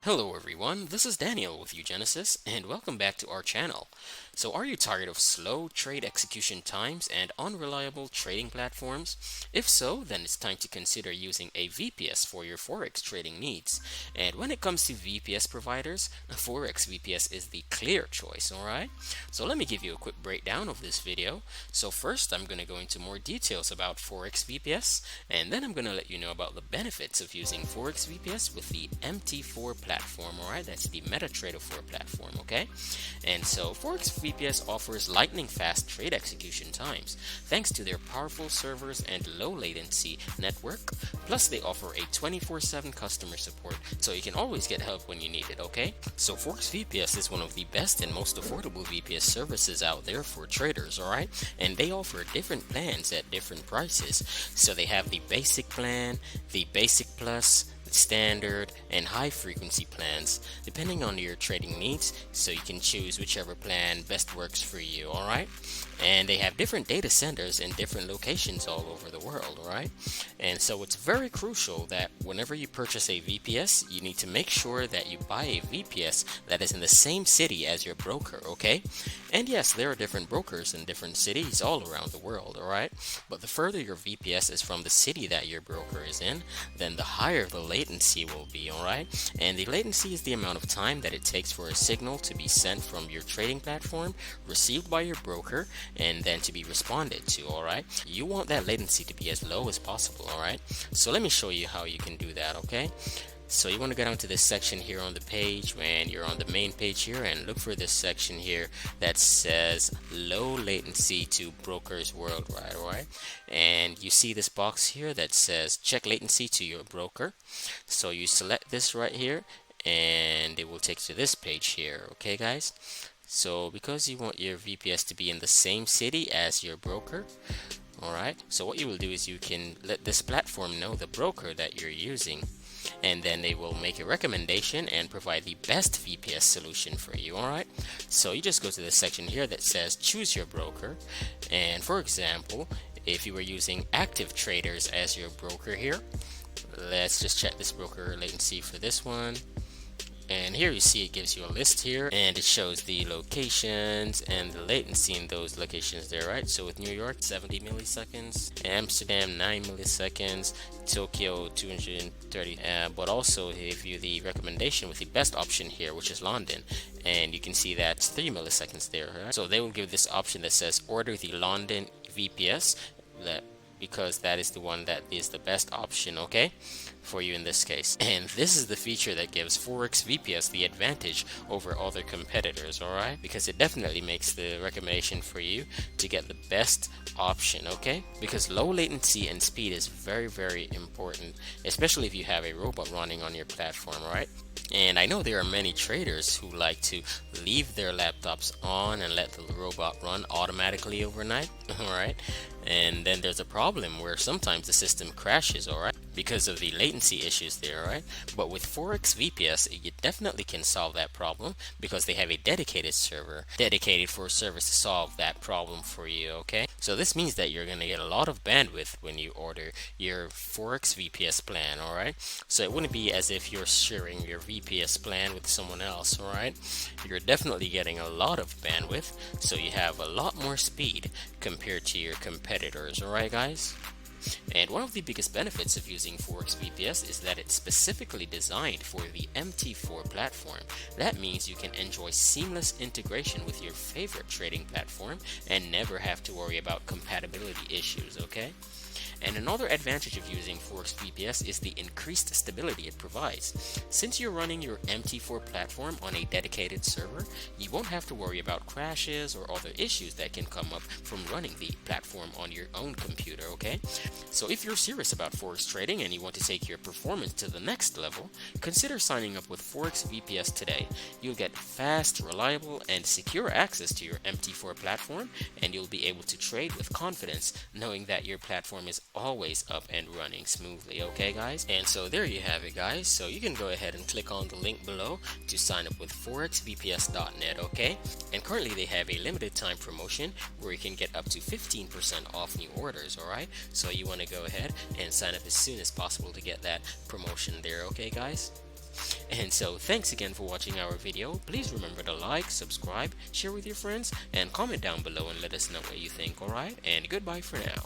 Hello everyone, this is Daniel with uGenesys and welcome back to our channel. So are you tired of slow trade execution times and unreliable trading platforms? If so, then it's time to consider using a VPS for your Forex trading needs. And when it comes to VPS providers, Forex VPS is the clear choice, alright? So let me give you a quick breakdown of this video. So first I'm going to go into more details about Forex VPS, and then I'm going to let you know about the benefits of using Forex VPS with the MT4 platform, alright? That's the MetaTrader 4 platform, okay? And so Forex VPS offers lightning fast trade execution times thanks to their powerful servers and low latency network. Plus they offer a 24/7 customer support, so you can always get help when you need it, okay? So Forex VPS is one of the best and most affordable VPS services out there for traders, alright? And they offer different plans at different prices. So they have the basic plan, the basic plus, standard, and high frequency plans depending on your trading needs, so you can choose whichever plan best works for you, alright? And they have different data centers in different locations all over the world, alright? And so it's very crucial that whenever you purchase a VPS, you need to make sure that you buy a VPS that is in the same city as your broker, okay? And yes, there are different brokers in different cities all around the world, alright? But the further your VPS is from the city that your broker is in, then the higher the latency will be, alright? And the latency is the amount of time that it takes for a signal to be sent from your trading platform, received by your broker, and then to be responded to, alright? You want that latency to be as low as possible, alright? So let me show you how you can do that, okay? So you want to go down to this section here on the page when you're on the main page here, and look for this section here that says low latency to brokers worldwide, alright? And you see this box here that says check latency to your broker. So you select this right here and it will take you to this page here, okay guys? So because you want your VPS to be in the same city as your broker, alright, so what you will do is you can let this platform know the broker that you're using, and then they will make a recommendation and provide the best VPS solution for you, alright? So you just go to this section here that says choose your broker, and for example, if you were using active traders as your broker here, let's just check this broker latency for this one. And here you see it gives you a list here, and it shows the locations and the latency in those locations there, right? So with New York, 70 milliseconds, Amsterdam, 9 milliseconds, Tokyo, 230. But also they give you the recommendation with the best option here, which is London, and you can see that's 3 milliseconds there, right? So they will give this option that says order the London VPS, because that is the one that is the best option, okay, for you in this case. And this is the feature that gives Forex VPS the advantage over other competitors, alright? Because it definitely makes the recommendation for you to get the best option, okay? Because low latency and speed is very important, especially if you have a robot running on your platform, right? And I know there are many traders who like to leave their laptops on and let the robot run automatically overnight, alright? And then there's a problem where sometimes the system crashes, alright, because of the latency issues there, right? But with Forex VPS, you definitely can solve that problem because they have a dedicated server dedicated for a service to solve that problem for you, okay? So this means that you're going to get a lot of bandwidth when you order your Forex VPS plan, alright? So it wouldn't be as if you're sharing your VPS plan with someone else, alright? You're definitely getting a lot of bandwidth, so you have a lot more speed compared to your competitors, alright guys? And one of the biggest benefits of using Forex VPS is that it's specifically designed for the MT4 platform. That means you can enjoy seamless integration with your favorite trading platform and never have to worry about compatibility issues, okay? And another advantage of using Forex VPS is the increased stability it provides. Since you're running your MT4 platform on a dedicated server, you won't have to worry about crashes or other issues that can come up from running the platform on your own computer, okay? So if you're serious about Forex trading and you want to take your performance to the next level, consider signing up with Forex VPS today. You'll get fast, reliable, and secure access to your MT4 platform, and you'll be able to trade with confidence knowing that your platform is always up and running smoothly, okay guys? And so there you have it guys. So you can go ahead and click on the link below to sign up with forexvps.net, okay? And currently they have a limited time promotion where you can get up to 15% off new orders, alright? So you want to go ahead and sign up as soon as possible to get that promotion there, okay guys? And so thanks again for watching our video. Please remember to like, subscribe, share with your friends, and comment down below and let us know what you think. Alright, and goodbye for now.